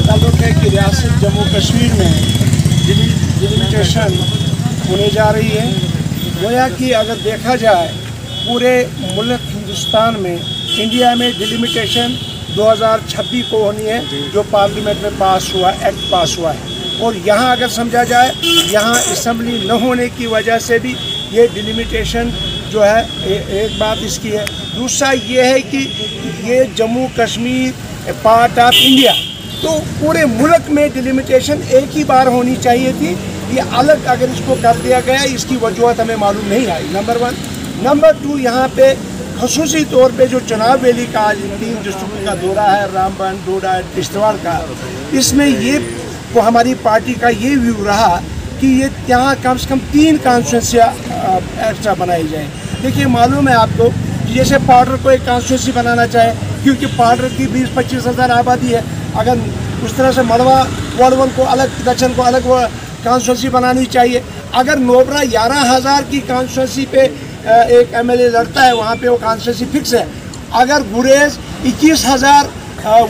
ताल्लुक है कि रियासत जम्मू कश्मीर में डिलिमिटेशन होने जा रही है। गोया कि अगर देखा जाए पूरे मुल्क हिंदुस्तान में, इंडिया में डिलिमिटेशन 2026 को होनी है, जो पार्लियामेंट में पास हुआ, एक्ट पास हुआ है। और यहाँ अगर समझा जाए, यहाँ असम्बली न होने की वजह से भी ये डिलिमिटेशन जो है एक बात इसकी है। दूसरा ये है कि ये Jammu Kashmir part of India, तो पूरे मुल्क में डिलिमिटेशन एक ही बार होनी चाहिए थी। ये अलग अगर इसको कर दिया गया, इसकी वजूहत हमें मालूम नहीं आई, नंबर 1। नंबर 2, यहाँ पे खसूसी तौर पे जो चुनाव वैली का आज 3 डिस्ट्रिक्ट का दौरा है, रामबन, डोडा, किश्तवाड़ का, इसमें ये वो हमारी पार्टी का ये व्यू रहा कि ये यहाँ कम से कम 3 कॉन्स्टिट्यूंसियाँ एक्स्ट्रा बनाई जाए। देखिए, मालूम है आपको कि जैसे पाउडर को एक कॉन्स्टिट्यूंसी बनाना चाहे, क्योंकि पाउडर की 20-25 हज़ार आबादी है, अगर उस तरह से मड़वा वार्ड को अलग, दक्षिण को अलग कॉन्स्टिट्यूंसी बनानी चाहिए। अगर नोबरा 11,000 की कॉन्स्टिट्यूंसी पे एक MLA लड़ता है, वहाँ पे वो कॉन्स्टिट्यूंसी फिक्स है। अगर गुरेज 21,000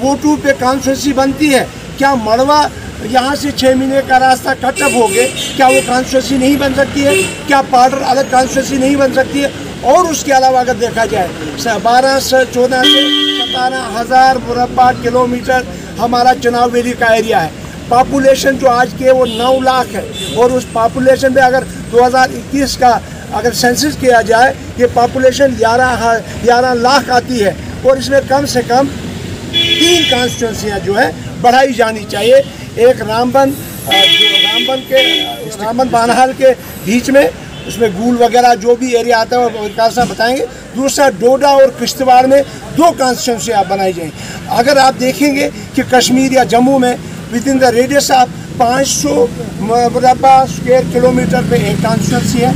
वोटों पे कॉन्स्टिट्यूंसी बनती है, क्या मड़वा यहाँ से 6 महीने का रास्ता कटअप हो गए, क्या वो कॉन्स्टिट्यूंसी नहीं बन सकती है? क्या पाउडर अलग कॉन्स्टिट्यूंसी नहीं बन सकती है? और उसके अलावा अगर देखा जाए 12 से 14 से 17,000 मुरब्बा किलोमीटर हमारा चुनाव वैली का एरिया है। पॉपुलेशन जो आज के वो 9 लाख है, और उस पॉपुलेशन में अगर 2021 का अगर सेंसस किया जाए, ये पॉपुलेशन 11 लाख आती है। और इसमें कम से कम 3 कॉन्स्टिट्यूंसियाँ जो है बढ़ाई जानी चाहिए। एक रामबन बानहाल के बीच में, उसमें गूल वगैरह जो भी एरिया आता है वो विकास बताएंगे। दूसरा डोडा और किश्तवाड़ में 2 कॉन्स्टिट्यूंसियाँ बनाई जाएँ। अगर आप देखेंगे कि कश्मीर या जम्मू में with in the radius of 500 मुरब्बा स्क्वायर किलोमीटर पे एक कॉन्स्टिट्यूंसी है,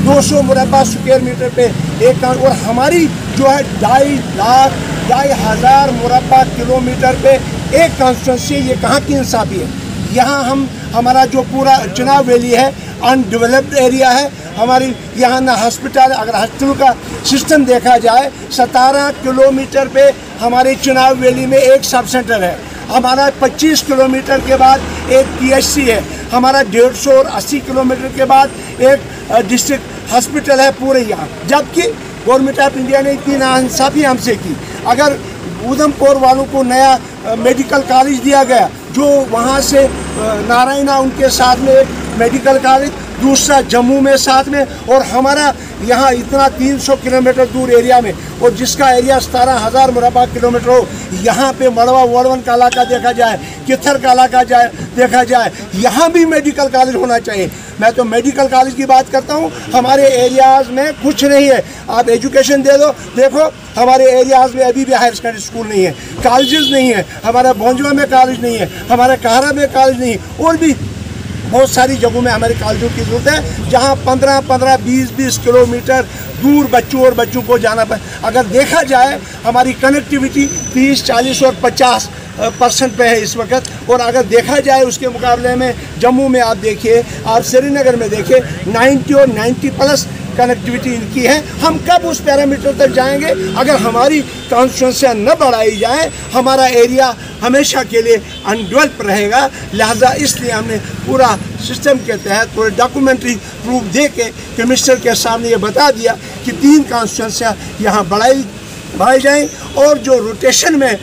200 मुरब्बा स्क्वायर मीटर पे एक, और हमारी जो है 2,500 मुरब्बा किलोमीटर पे एक कॉन्स्टिट्यूंसी। ये कहाँ की इंसाफी है? यहाँ हमारा जो पूरा चुनाव वैली है अनडेवलप्ड एरिया है। हमारी यहाँ ना हॉस्पिटल, अगर हॉस्पिटल का सिस्टम देखा जाए, 17 किलोमीटर पे हमारे चुनाव वैली में एक सब सेंटर है। हमारा 25 किलोमीटर के बाद एक PHC है। हमारा 150 और 80 किलोमीटर के बाद एक डिस्ट्रिक्ट हॉस्पिटल है पूरे यहाँ। जबकि गवर्नमेंट ऑफ इंडिया ने इतनी नाइंसाफ़ी हमसे की। अगर उधमपुर वालों को नया मेडिकल कॉलेज दिया गया, जो वहाँ से नारायणा उनके साथ में एक मेडिकल कॉलेज, दूसरा जम्मू में साथ में, और हमारा यहाँ इतना 300 किलोमीटर दूर एरिया में, और जिसका एरिया 17,000 मुरब्बा किलोमीटर हो, यहाँ पे मड़वा वार्डवन का इलाका देखा जाए, किथर का इलाका देखा जाए, यहाँ भी मेडिकल कॉलेज होना चाहिए। मैं तो मेडिकल कॉलेज की बात करता हूँ। हमारे एरियाज़ में कुछ नहीं है। आप एजुकेशन दे दो, देखो हमारे एरियाज़ में अभी भी हायर सेकेंडरी स्कूल नहीं है, कॉलेजेस नहीं है। हमारा भोंजवा में कॉलेज नहीं है, हमारा काहरा में कॉलेज नहीं है, और भी बहुत सारी जगहों में हमारे कॉलेजों की ज़रूरत है, जहाँ 15-15, 20-20 किलोमीटर दूर बच्चों को जाना पड़े। अगर देखा जाए, हमारी कनेक्टिविटी 30, 40 और 50% पे है इस वक्त। और अगर देखा जाए उसके मुकाबले में जम्मू में आप देखिए, आप श्रीनगर में देखिए, 90 और 90+ कनेक्टिविटी इनकी है। हम कब उस पैरामीटर तक जाएंगे अगर हमारी कॉन्स्टिट्यूंसियाँ न बढ़ाई जाएँ? हमारा एरिया हमेशा के लिए अनडेवलप रहेगा। लिहाजा इसलिए हमने पूरा सिस्टम के तहत पूरे डॉक्यूमेंट्री प्रूफ दे के कमिश्नर के सामने ये बता दिया कि 3 कॉन्स्टिट्यूंसियाँ यहाँ बढ़ाई जाएँ। और जो रोटेशन में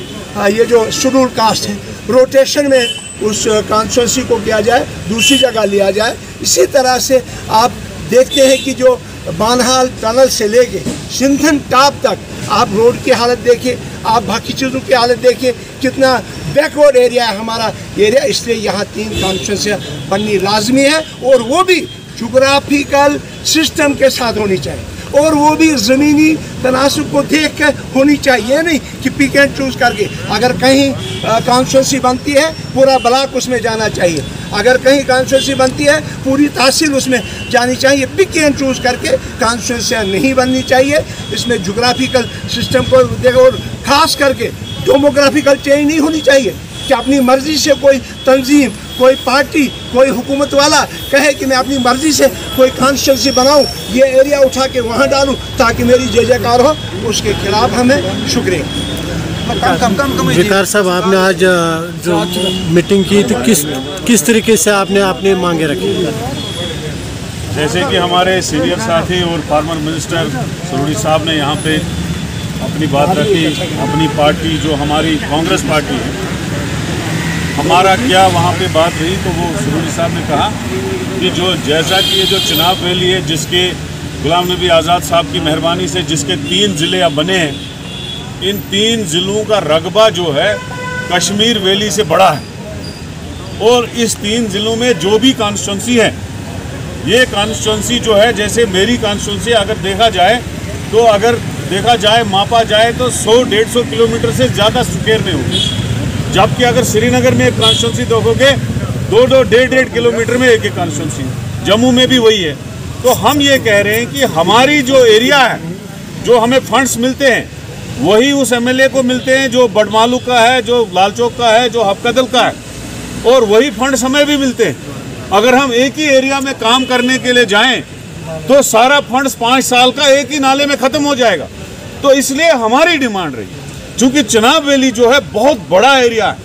ये जो शेड्यूल कास्ट है, रोटेशन में उस कॉन्स्टिट्यूंसी को किया जाए, दूसरी जगह लिया जाए। इसी तरह से आप देखते हैं कि जो बानहाल टनल से लेके सिंधन टॉप तक आप रोड की हालत देखिए, आप बाकी चीज़ों की हालत देखिए, कितना बैकवर्ड एरिया है हमारा एरिया। इसलिए यहाँ 3 कॉन्स्टिट्यूंसियाँ बननी लाजमी है, और वो भी जोग्राफिकल सिस्टम के साथ होनी चाहिए, और वो भी ज़मीनी तनासब को देख कर होनी चाहिए। नहीं कि पिक एंड चूज़ करके। अगर कहीं कॉन्स्टिट्यूंसी बनती है, पूरा ब्लॉक उसमें जाना चाहिए। अगर कहीं कॉन्स्टिट्यूंसी बनती है, पूरी तहसील उसमें जानी चाहिए। पिक एंड चूज़ करके कॉन्स्टिट्यूंसियाँ नहीं बननी चाहिए। इसमें जोग्राफिकल सिस्टम को देखो, और ख़ास करके डेमोग्राफिकल चेंज नहीं होनी चाहिए कि अपनी मर्ज़ी से कोई तंजीम, कोई पार्टी, कोई हुकूमत वाला कहे कि मैं अपनी मर्ज़ी से कोई कॉन्स्टिट्यूंसी बनाऊं, ये एरिया उठा के वहाँ डालूं ताकि मेरी जय जयकार हो। उसके खिलाफ हमें शुक्रिया। विकार साहब, आपने आज जो मीटिंग की तो किस तरीके से आपने अपनी मांगे रखी? जैसे कि हमारे सीनियर साथी और फार्मर मिनिस्टर सरूड़ी साहब ने यहाँ पे अपनी बात रखी, अपनी पार्टी जो हमारी कांग्रेस पार्टी है, हमारा क्या वहाँ पे बात रही, तो वो सरूड़ी साहब ने कहा कि जो जैसा कि ये जो चुनाव रैली है जिसके गुलाम नबी आज़ाद साहब की मेहरबानी से जिसके 3 ज़िले अब बने हैं, इन 3 ज़िलों का रकबा जो है कश्मीर वैली से बड़ा है। और इस 3 ज़िलों में जो भी कॉन्स्टिट्यूंसी है, ये कॉन्स्टिट्यूंसी जो है, जैसे मेरी कॉन्स्टिट्यूंसी अगर देखा जाए मापा जाए तो 100-150 किलोमीटर से ज़्यादा स्क्वायर में होगी। जबकि अगर श्रीनगर में एक कॉन्स्टिट्यूंसी देखोगे 2-1.5 किलोमीटर में एक कॉन्स्टिट्यूंसी, जम्मू में भी वही है। तो हम ये कह रहे हैं कि हमारी जो एरिया है, जो हमें फंड्स मिलते हैं, वही उस एमएलए को मिलते हैं जो बडमालू का है, जो लालचौक का है, जो हफकदल का है, और वही फंड्स हमें भी मिलते हैं। अगर हम एक ही एरिया में काम करने के लिए जाएं तो सारा फंड्स 5 साल का एक ही नाले में ख़त्म हो जाएगा। तो इसलिए हमारी डिमांड रही, चूँकि चुनाव वैली जो है बहुत बड़ा एरिया है,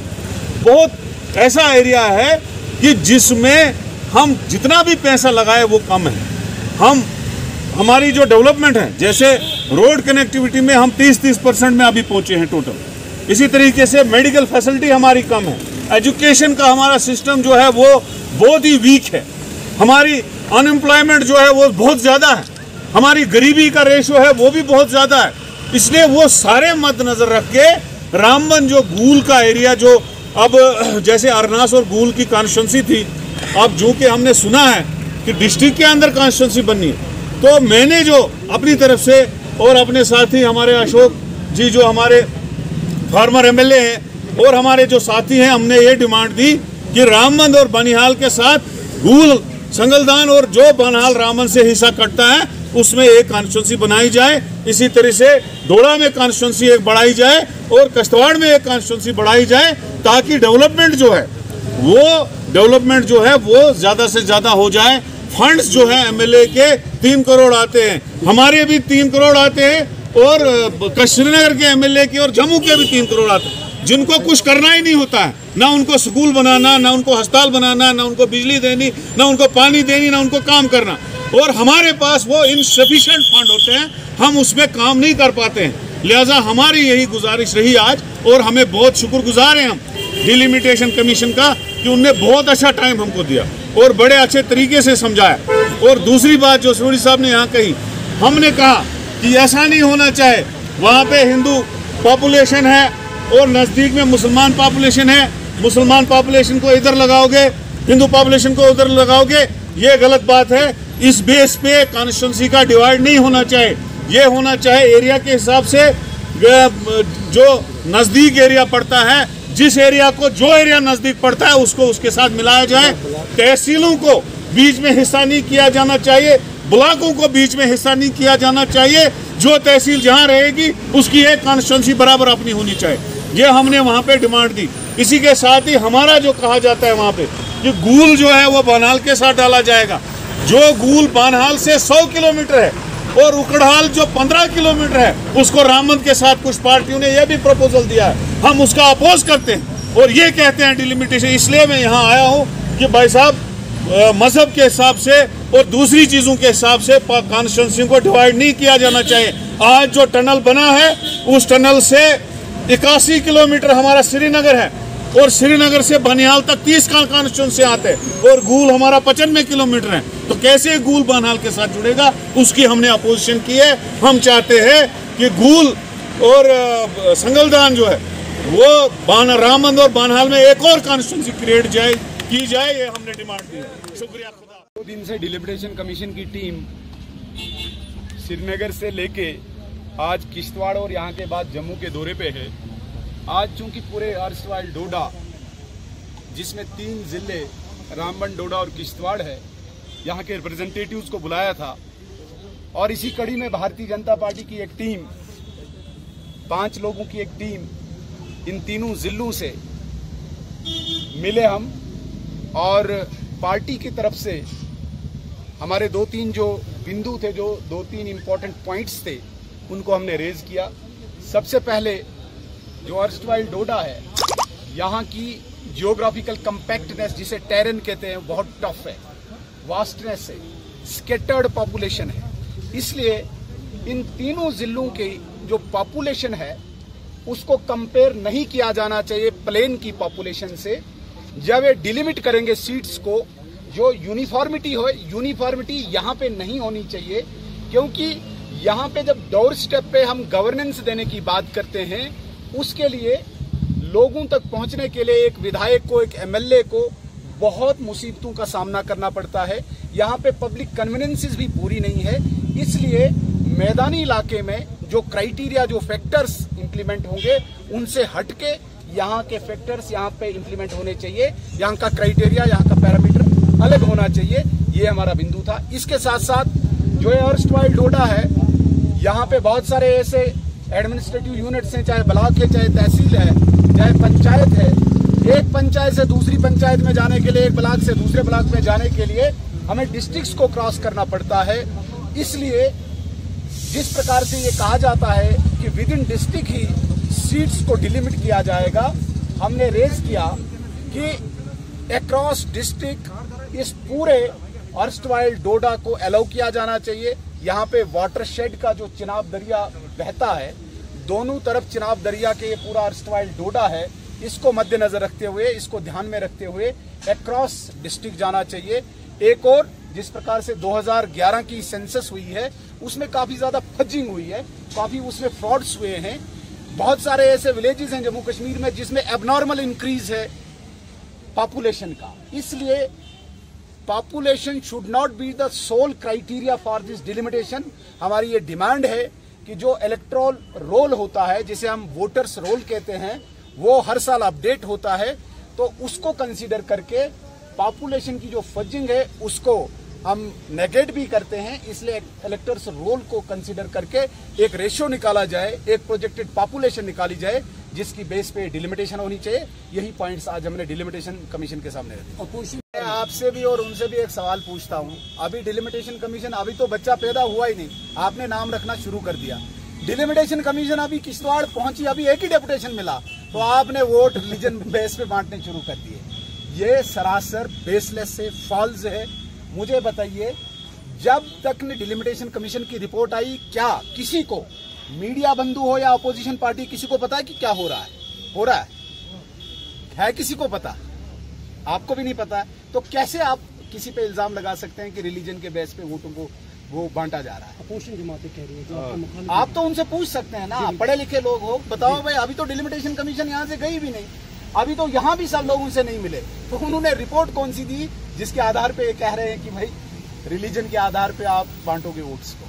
बहुत ऐसा एरिया है कि जिसमें हम जितना भी पैसा लगाए वो कम है। हमारी जो डेवलपमेंट है, जैसे रोड कनेक्टिविटी में हम 30% में अभी पहुंचे हैं टोटल। इसी तरीके से मेडिकल फैसिलिटी हमारी कम है, एजुकेशन का हमारा सिस्टम जो है वो बहुत ही वीक है, हमारी अनएम्प्लॉयमेंट जो है वो बहुत ज़्यादा है, हमारी गरीबी का रेशो है वो भी बहुत ज़्यादा है। इसलिए वो सारे मद्देनजर रख के रामबन जो गूल का एरिया, जो अब जैसे अरनास और गूल की कॉन्स्टिट्यूंसी थी, अब जो कि हमने सुना है कि डिस्ट्रिक्ट के अंदर कॉन्स्टिट्यूंसी बननी है, तो मैंने जो अपनी तरफ से और अपने साथी हमारे अशोक जी जो हमारे फार्मर एमएलए हैं और हमारे जो साथी हैं, हमने ये डिमांड दी कि रामबन और बनिहाल के साथ गूल, संगलदान और जो बनिहाल रामबन से हिस्सा कटता है उसमें एक कॉन्स्टिट्यूंसी बनाई जाए। इसी तरह से डोडा में कॉन्स्टिट्यूंसी एक बढ़ाई जाए और कश्तवाड़ में एक कॉन्स्टिट्यूंसी बढ़ाई जाए, ताकि डेवलपमेंट जो है वो ज़्यादा से ज़्यादा हो जाए। फंड्स जो है एमएलए के 3 करोड़ आते हैं, हमारे भी 3 करोड़ आते हैं, और श्रीनगर के एमएलए के और जम्मू के भी 3 करोड़ आते हैं, जिनको कुछ करना ही नहीं होता है, ना उनको स्कूल बनाना, ना उनको अस्पताल बनाना, ना उनको बिजली देनी, ना उनको पानी देनी, ना उनको काम करना। और हमारे पास वो इनसफिशिएंट फंड होते हैं, हम उसमें काम नहीं कर पाते हैं। लिहाजा हमारी यही गुजारिश रही आज, और हमें बहुत शुक्रगुजार हैं हम डिलिमिटेशन कमीशन का कि उनने बहुत अच्छा टाइम हमको दिया और बड़े अच्छे तरीके से समझाया। और दूसरी बात जो सरूड़ी साहब ने यहाँ कही, हमने कहा कि ऐसा नहीं होना चाहिए, वहाँ पे हिंदू पॉपुलेशन है और नज़दीक में मुसलमान पॉपुलेशन है, मुसलमान पॉपुलेशन को इधर लगाओगे, हिंदू पॉपुलेशन को उधर लगाओगे, ये गलत बात है। इस बेस पे कॉन्स्टिट्यूंसी का डिवाइड नहीं होना चाहिए, ये होना चाहिए एरिया के हिसाब से, जो नज़दीक एरिया पड़ता है, जिस एरिया को जो एरिया नज़दीक पड़ता है उसको उसके साथ मिलाया जाए। तहसीलों को बीच में हिस्सा नहीं किया जाना चाहिए, ब्लॉकों को बीच में हिस्सा नहीं किया जाना चाहिए। जो तहसील जहाँ रहेगी उसकी एक कॉन्स्टिट्यूंसी बराबर अपनी होनी चाहिए, ये हमने वहाँ पे डिमांड दी। इसी के साथ ही हमारा जो कहा जाता है वहाँ पे कि गूल जो है वो बनिहाल के साथ डाला जाएगा, जो गूल बनिहाल से 100 किलोमीटर है और उकड़हाल जो 15 किलोमीटर है, उसको रामबन के साथ कुछ पार्टियों ने यह भी प्रपोजल दिया है, हम उसका अपोज करते हैं और ये कहते हैं डिलिमिटेशन। इसलिए मैं यहाँ आया हूँ कि भाई साहब, मजहब के हिसाब से और दूसरी चीज़ों के हिसाब से कॉन्स्टिट्यूंसी को डिवाइड नहीं किया जाना चाहिए। आज जो टनल बना है, उस टनल से 81 किलोमीटर हमारा श्रीनगर है और श्रीनगर से बनिहाल तक 30 का कॉन्स्टिट्यूंसी आते हैं और गूल हमारा 95 किलोमीटर है। तो कैसे गूल बनिहाल के साथ जुड़ेगा, उसकी हमने अपोजिशन की है। हम चाहते हैं कि गूल और संगलदान जो है वो रामबन और बनिहाल में एक और कॉन्स्टिट्यूंसी क्रिएट की जाए, ये हमने डिमांड की है। शुक्रिया। 2 दिन से डिलिमिटेशन कमीशन की टीम श्रीनगर से लेके आज किश्तवाड़ और यहाँ के बाद जम्मू के दौरे पे है। आज चूंकि पूरे अर्सवाइल डोडा, जिसमें 3 जिले रामबन, डोडा और किश्तवाड़ है, यहाँ के रिप्रेजेंटेटिव्स को बुलाया था और इसी कड़ी में भारतीय जनता पार्टी की एक टीम, 5 लोगों की एक टीम इन तीनों जिलों से मिले हम, और पार्टी की तरफ से हमारे 2-3 जो बिंदु थे, जो 2-3 इम्पोर्टेंट पॉइंट्स थे, उनको हमने रेज किया। सबसे पहले जो अर्स्टवाइल डोडा है, यहाँ की जियोग्राफिकल कंपैक्टनेस जिसे टेरेन कहते हैं बहुत टफ है, वास्टनेस है, स्केटर्ड पॉपुलेशन है। इसलिए इन तीनों जिलों की जो पॉपुलेशन है उसको कंपेयर नहीं किया जाना चाहिए प्लेन की पॉपुलेशन से। जब ये डिलिमिट करेंगे सीट्स को, जो यूनिफॉर्मिटी हो, यूनिफॉर्मिटी यहाँ पे नहीं होनी चाहिए, क्योंकि यहाँ पे जब डोर स्टेप पे हम गवर्नेंस देने की बात करते हैं, उसके लिए लोगों तक पहुंचने के लिए एक विधायक को, एक एमएलए को बहुत मुसीबतों का सामना करना पड़ता है। यहाँ पे पब्लिक कन्वीनियंसेस भी पूरी नहीं है। इसलिए मैदानी इलाके में जो क्राइटेरिया, जो फैक्टर्स इंप्लीमेंट होंगे, उनसे हटके यहाँ के फैक्टर्स यहाँ पे इंप्लीमेंट होने चाहिए। यहाँ का क्राइटेरिया, यहाँ का पैरामीटर अलग होना चाहिए। ये हमारा बिंदु था। इसके साथ साथ जो ये अर्स्टवाइल डोडा है, यहाँ पे बहुत सारे ऐसे एडमिनिस्ट्रेटिव यूनिट्स हैं, चाहे ब्लॉक है, चाहे तहसील है, चाहे पंचायत है। एक पंचायत से दूसरी पंचायत में जाने के लिए, एक ब्लॉक से दूसरे ब्लॉक में जाने के लिए हमें डिस्ट्रिक्ट्स को क्रॉस करना पड़ता है। इसलिए जिस प्रकार से ये कहा जाता है कि with in district he seats को डिलिमिट किया जाएगा, हमने रेज किया कि अक्रॉस डिस्ट्रिक्ट इस पूरे अर्स्टवाइल डोडा को अलाउ किया जाना चाहिए। यहाँ पे वाटरशेड का जो चिनाब दरिया बहता है, दोनों तरफ चिनाब दरिया के ये पूरा अर्स्टवाइल डोडा है, इसको मद्देनजर रखते हुए, इसको ध्यान में रखते हुए अक्रॉस डिस्ट्रिक्ट जाना चाहिए। एक और, जिस प्रकार से 2011 की सेंसस हुई है, उसमें काफी ज्यादा फजिंग हुई है, काफी उसमें फ्रॉड्स हुए हैं। बहुत सारे ऐसे विलेजेस हैं जम्मू कश्मीर में जिसमें एबनॉर्मल इंक्रीज है पॉपुलेशन का। इसलिए population should not be the sole criteria for this delimitation. हमारी ये डिमांड है कि जो इलेक्टोरल रोल होता है, जिसे हम वोटर्स रोल कहते हैं, वो हर साल अपडेट होता है, तो उसको कंसीडर करके पॉपुलेशन की जो फजिंग है उसको हम नेगेट भी करते हैं। इसलिए इलेक्टर्स रोल को कंसीडर करके एक रेशियो निकाला जाए, एक प्रोजेक्टेड पॉपुलेशन निकाली जाए, जिसकी बेस पे डिलिमिटेशन होनी चाहिए। यही पॉइंट्स आज हमने डिलिमिटेशन कमीशन के सामने रखे। मैं आपसे भी और उनसे भी एक सवाल पूछता हूँ। अभी डिलिमिटेशन कमीशन, अभी तो बच्चा पैदा हुआ ही नहीं, आपने नाम रखना शुरू कर दिया। डिलिमिटेशन कमीशन अभी किश्तवाड़ पहुंची, अभी एक ही डेपुटेशन मिला, तो आपने वोट रिलीजन बेस पे बांटने शुरू कर दिए। ये सरासर बेसलेस है, फॉल्स है। मुझे बताइए, जब तक ने डिलिमिटेशन कमीशन की रिपोर्ट आई, क्या किसी को, मीडिया बंधु हो या अपोजिशन पार्टी, किसी को पता है कि क्या हो रहा है? हो रहा है किसी को पता? आपको भी नहीं पता है, तो कैसे आप किसी पे इल्जाम लगा सकते हैं कि रिलीजन के बेस पे वोटों को वो बांटा जा रहा है? अपोजिशन जमातें कह रही है, आप तो उनसे पूछ सकते हैं ना, पढ़े लिखे लोग हो, बताओ भाई। अभी तो डिलिमिटेशन कमीशन यहाँ से गई भी नहीं, अभी तो यहाँ भी सब लोग उनसे नहीं मिले, तो उन्होंने रिपोर्ट कौन सी दी जिसके आधार पे ये कह रहे हैं कि भाई रिलीजन के आधार पे आप बांटोगे वोट्स को?